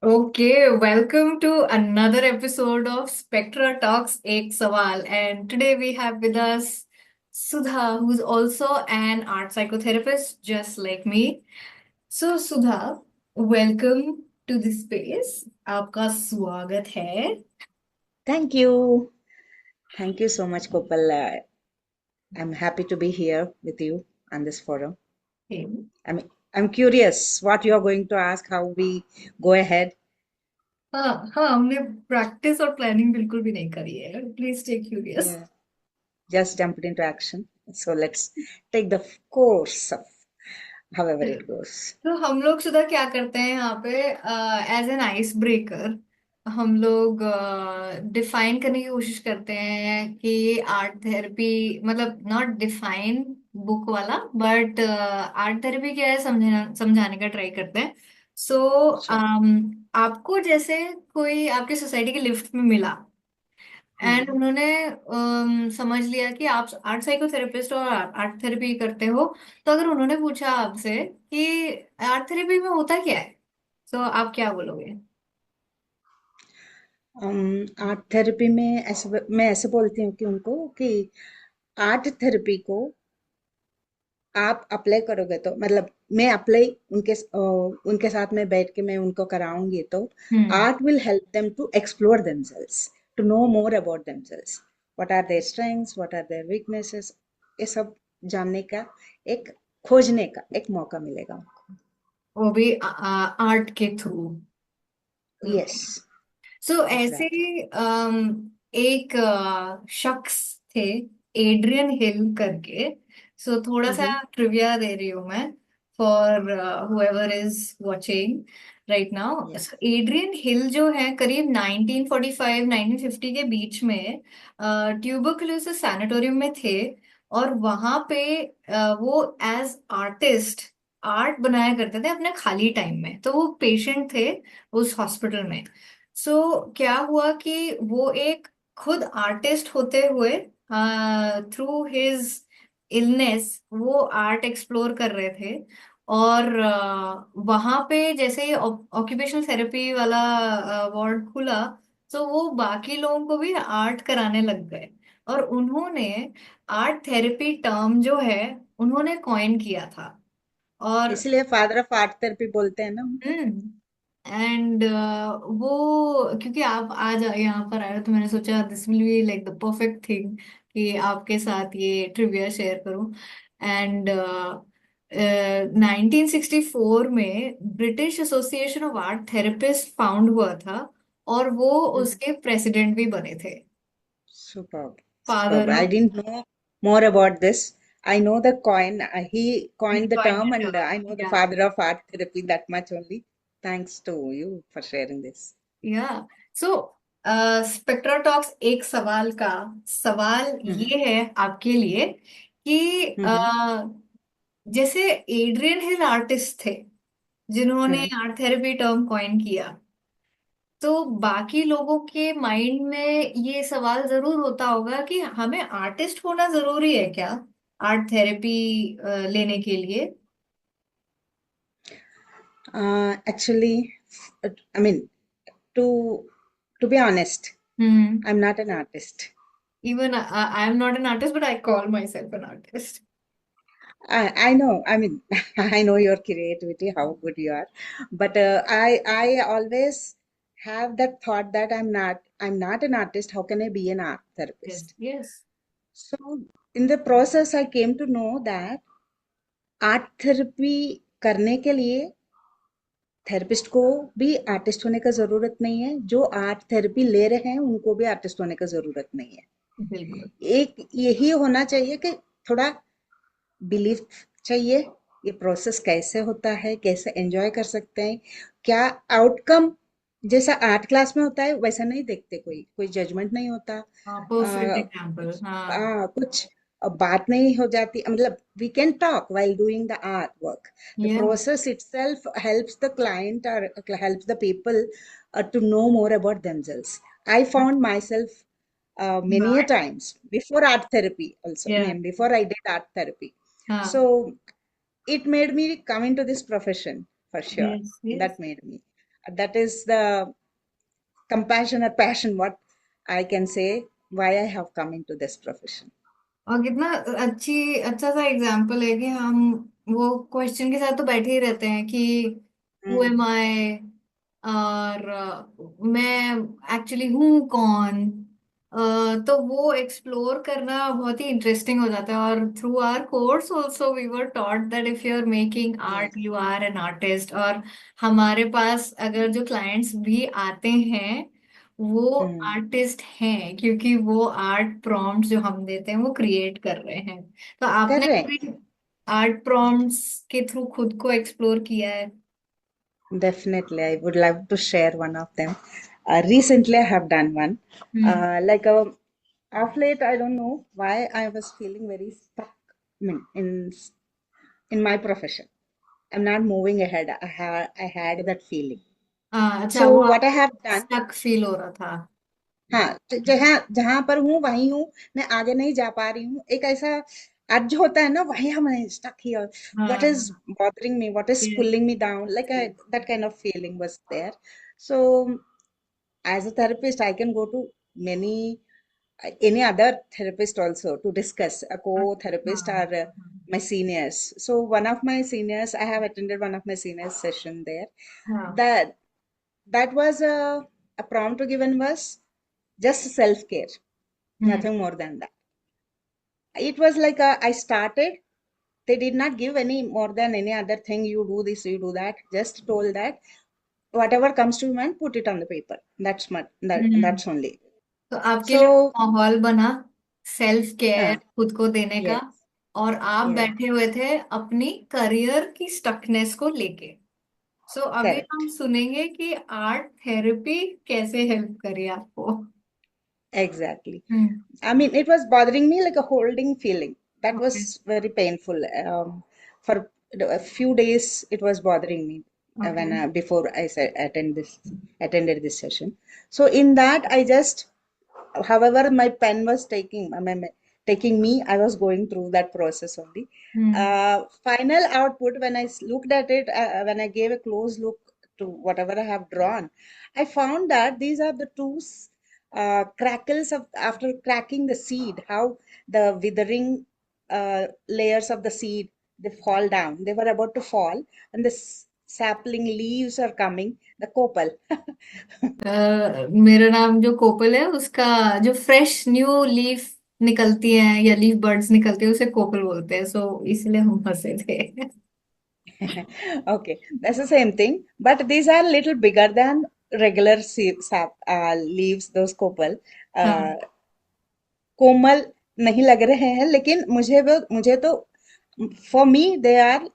Okay, welcome to another episode of Spectra Talks Ek Sawal. And today we have with us Sudha, who's also an art psychotherapist, just like me. So, Sudha, welcome to the space. आपका स्वागत है. Thank you. Thank you so much, Gopal. I'm happy to be here with you on this forum. Okay. I'm curious what you're going to ask, how we go ahead. हाँ हाँ, हमने practice और planning बिल्कुल भी नहीं करी है. Please stay curious. Yeah, just jumped into action. So let's take the course of however it goes. तो हम लोग सुधा क्या करते हैं यहाँ पे एज एन आइस ब्रेकर. हम लोग डिफाइन करने की कोशिश करते हैं कि आर्ट थेरेपी मतलब नॉट डिफाइन बुक वाला बट आर्ट थेरेपी क्या है समझाने का ट्राई करते हैं. सो Sure. आपको जैसे कोई आपकी सोसाइटी के लिफ्ट में मिला एंड Mhm. उन्होंने समझ लिया कि आप आर्ट साइकोथेरेपिस्ट और आर्ट थेरेपी करते हो. तो अगर उन्होंने पूछा आपसे कि आर्ट थेरेपी में होता क्या है, तो आप क्या बोलोगे? आर्ट थेरेपी में मैं ऐसे बोलती हूँ कि उनको कि आर्ट थेरेपी को आप अप्लाई करोगे तो मतलब मैं अप्लाई उनके साथ में बैठ के मैं उनको कराऊंगी तो hmm. Art will help them to explore themselves, to know more about themselves, what are their strengths, what are their weaknesses, ये सब जानने का, एक खोजने का एक मौका मिलेगा उनको. वो भी आर्ट के थ्रू. यस, सो ऐसे एग्जैक्टली. ही एक शख्स थे, एड्रियन हिल करके. सो थोड़ा सा ट्रिविया दे रही हूँ मैं for whoever is watching right now. Yeah. Adrian Hill जो है करीब 1945 1950 के बीच में ट्यूबरकुलोसिस सैनिटोरियम में थे. और वहां पे वो एज आर्टिस्ट आर्ट बनाया करते थे अपने खाली टाइम में. तो वो पेशेंट थे उस हॉस्पिटल में. क्या हुआ कि वो एक खुद आर्टिस्ट होते हुए थ्रू हिज इलनेस वो आर्ट एक्सप्लोर कर रहे थे. और वहां पे जैसे ही ऑक्यूपेशनल थेरेपी वाला वार्ड खुला तो वो बाकी लोगों को भी आर्ट कराने लग गए. और उन्होंने आर्ट थेरेपी टर्म जो है उन्होंने कॉइन किया था. और इसलिए फादर ऑफ आर्ट थेरेपी बोलते हैं ना. एंड वो क्योंकि आप आज यहाँ पर आए हो तो मैंने सोचा this will be like the perfect thing कि आपके साथ ये ट्रिविया शेयर करूं. एंड 1964 में British association of art therapist found हुआ था. और वो उसके प्रेसिडेंट भी बने थे. Superb, superb. Father I of didn't know more about this. I know the coin. He coined the term, and I know the या father of art therapy that much only. Thanks to you for sharing this. या सो spectra Talks एक सवाल का सवाल Mm-hmm. ये है आपके लिए कि Mm-hmm. जैसे एड्रियन हिल आर्टिस्ट थे जिन्होंने आर्ट थेरेपी टर्म कॉइन किया. तो बाकी लोगों के माइंड में ये सवाल जरूर होता होगा कि हमें आर्टिस्ट होना जरूरी है क्या आर्ट थेरेपी लेने के लिए. Actually, I mean, to to be honest, hmm. I'm not an artist. Even I am not an artist but I call my self an artist. I know. I mean, I know your creativity, how good you are, but I always have that thought that I'm not an artist. How can I be an art yes therapist? Yes. So in the process, I came to know that art therapy करने के लिए therapist को भी artist होने का जरूरत नहीं है, जो आर्ट थेरेपी ले रहे हैं उनको भी आर्टिस्ट होने का जरूरत नहीं है. बिल्कुल. एक यही होना चाहिए कि थोड़ा बिलीफ चाहिए, ये प्रोसेस कैसे होता है, कैसे एंजॉय कर सकते हैं, क्या आउटकम जैसा आर्ट क्लास में होता है वैसा नहीं देखते, कोई कोई जजमेंट नहीं होता. हाँ परफेक्ट एग्जाम्पल. कुछ हाँ. कुछ बात नहीं हो जाती, मतलब we can talk while doing the artwork. The या process itself helps the client or helps the people to know more about themselves. I found myself many a times before art therapy also, I या mean, before I did art therapy. हाँ. So it made me come into this profession for sure. Yes yes. That made me. That is the compassion or passion, what I can say, why I have come into this profession. और कितना अच्छा सा example है कि हम वो question के साथ तो बैठे ही रहते हैं कि हु एम Mm, आई, और मैं एक्चुअली हूँ कौन। तो वो एक्सप्लोर करना बहुत ही इंटरेस्टिंग हो जाता है। और through our course also we were taught that if you are making yes. Art you are an artist. और हमारे पास अगर जो क्लाइंट्स भी आते हैं वो Mm, आर्टिस्ट हैं, क्योंकि वो आर्ट प्रॉम्प्ट जो हम देते हैं वो क्रिएट कर रहे हैं। तो आपने correct. कभी आर्ट प्रॉम्प्ट्स के थ्रू खुद को एक्सप्लोर किया है? Definitely, I would love to share one of them. Recently, I have done one. Hmm. Like of late, I don't know why I was feeling very stuck. I mean, in my profession, I'm not moving ahead. I had that feeling. अच्छा, वो So what I आपको have done, stuck feel हो रहा था? हाँ, जहाँ जहाँ पर हूँ वहीं हूँ, मैं आगे नहीं जा पा रही हूँ। एक ऐसा अर्ज होता है ना, वही हम स्टक हियर, व्हाट इज हाँ। bothering me, what is yes. pulling me down, like that kind of feeling was there. So as a therapist, I can go to many any other therapist also to discuss, a अच्छा। co-therapist or my seniors. So one of my seniors, I have attended one of my seniors session there. हाँ। That that was a prompt given was just self-care, hmm. nothing more than that. It was like I started, they did not give any more than any other thing, you do this, you do that, just told that whatever comes to your mind, put it on the paper. Hmm. That's only. तो आपके लिए So माहौल बना self care uh, खुद को देने का, yes, और आप yes, बैठे हुए थे अपनी करियर की स्टकनेस को लेके। सो अभी correct. हम सुनेंगे कि आर्ट थेरेपी कैसे हेल्प करी आपको। Exactly. Hmm. I mean, it was bothering me like a holding feeling. That okay. was very painful. For a few days, it was bothering me okay. when before I said attended this session. So in that, I just, however, my pen was taking me, I was going through that process only. Hmm. Final output, when I looked at it, when I gave a close look to whatever I have drawn, I found that these are the two crackles of after cracking the seed, how the withering layers of the seed, they fall down. They were about to fall, and the sapling leaves are coming, the copal. मेरा नाम जो कोपल है उसका, जो fresh new leaf निकलती है या लीफ बर्ड्स निकलती है उसे कोपल बोलते हैं, सो इसलिए हम हंसे थे। Okay, that's the same thing, but these are little bigger than regular leaves, those copal. Uh, हाँ। कोमल नहीं लग रहे हैं, लेकिन मुझे तो for me they are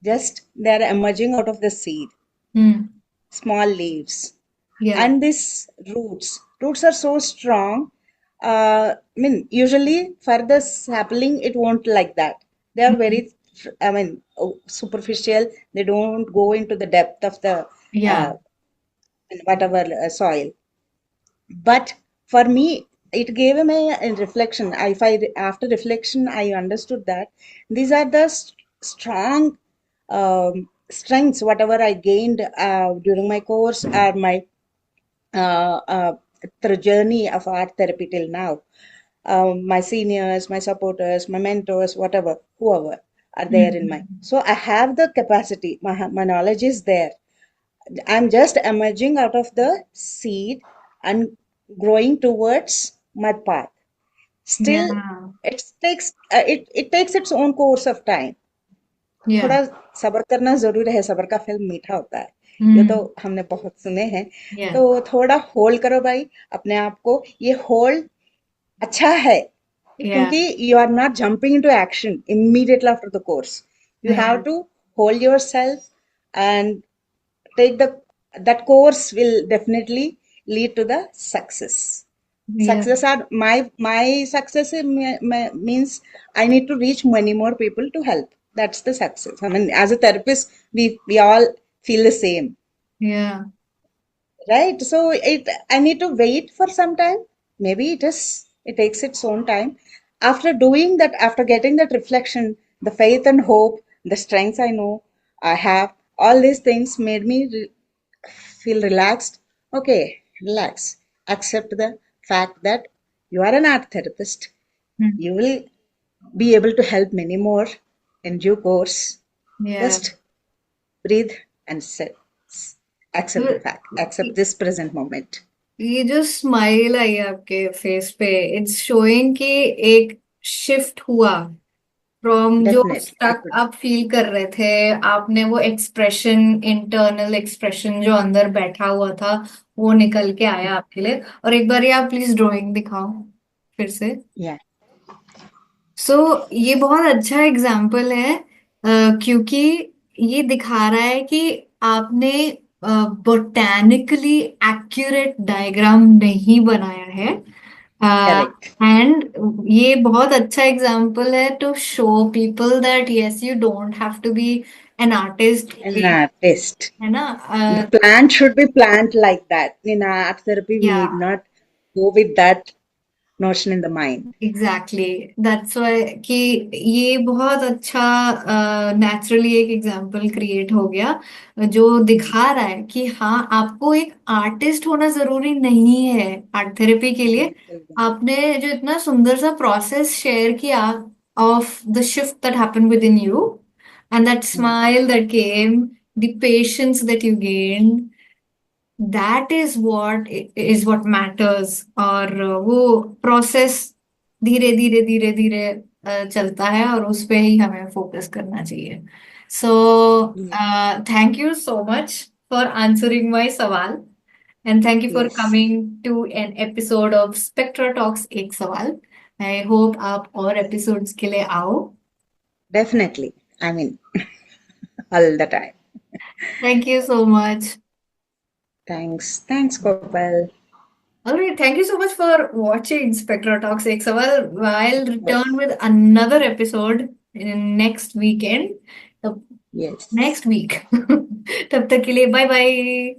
just they are emerging out of the seed, hmm. small leaves, या। and these roots are so strong. I mean, usually for the sapling it won't like that. They are very, I mean, superficial. They don't go into the depth of the या। uh, whatever soil. But for me, it gave me a reflection. After reflection, I understood that these are the strong strengths, whatever I gained during my course or my uh, uh, the journey of art therapy till now. My seniors, my supporters, my mentors, whatever, whoever are there in my. So I have the capacity. My knowledge is there. I'm just emerging out of the seed and growing towards my path. या। Still, it takes its own course of time. या। थोड़ा सब्र करना जरूरी है, सब्र का फल मीठा होता है, ये तो हम्म। हमने बहुत सुने हैं। या। तो थोड़ा होल्ड करो भाई अपने आप को, ये होल्ड अच्छा है, या। क्योंकि you are not jumping into action immediately after the course. You have या। to hold yourself and take that course will definitely lead to the success. या। Success are my success means I need to reach many more people to help. That's the success. I mean, as a therapist, we all feel the same, या। right? So I need to wait for some time. Maybe it takes its own time. After doing that, after getting that reflection, the faith and hope, the strengths I know I have, all these things made me feel relaxed. Okay, relax. Accept the fact that you are an art therapist. Hmm. You will be able to help many more in due course. Yeah. Just breathe and accept the fact, accept this present moment. ये जो smile आई है आपके face पे, it's showing कि एक shift हुआ from जो Definitely. Stuck आप फील कर रहे थे, आपने वो एक्सप्रेशन, इंटरनल एक्सप्रेशन जो अंदर बैठा हुआ था, वो निकल के आया आपके लिए। और एक बार ये आप प्लीज ड्राइंग दिखाओ फिर से। Yeah. सो ये बहुत अच्छा एग्जाम्पल है, क्योंकि ये दिखा रहा है कि आपने बोटैनिकली एक्यूरेट डायग्राम नहीं बनाया है। Correct. एंड ये बहुत अच्छा एग्जाम्पल है to show people that yes, you don't have to be an artist, An artist. है ना। The plant should be plant like that. In art therapy, we या need not go with that notion in the mind. Exactly, that's why कि ये बहुत अच्छा naturally एक example create हो गया, जो दिखा रहा है कि हाँ, आपको एक आर्टिस्ट होना जरूरी नहीं है आर्ट थेरेपी के लिए। बिल्कुल। आपने जो इतना सुंदर सा प्रोसेस शेयर किया of the shift that happened with in you, and that hmm, smile that came, the patience that you gained, that is what matters. और वो प्रोसेस धीरे धीरे धीरे धीरे चलता है, और उस पे ही हमें फोकस करना चाहिए। So yeah, thank you so much for answering my सवाल, and thank you for yes, coming to an episode of Spectra Talks एक सवाल। आई होप आप और एपिसोड्स के लिए आओ। definitely. I mean, all the time. Thank you so much. Thanks, Gopal. Alright, thank you so much for watching Spectra Talks Ek Sawal. I'll return Yes, with another episode in next weekend. तब yes. next week. तब तक के लिए bye bye.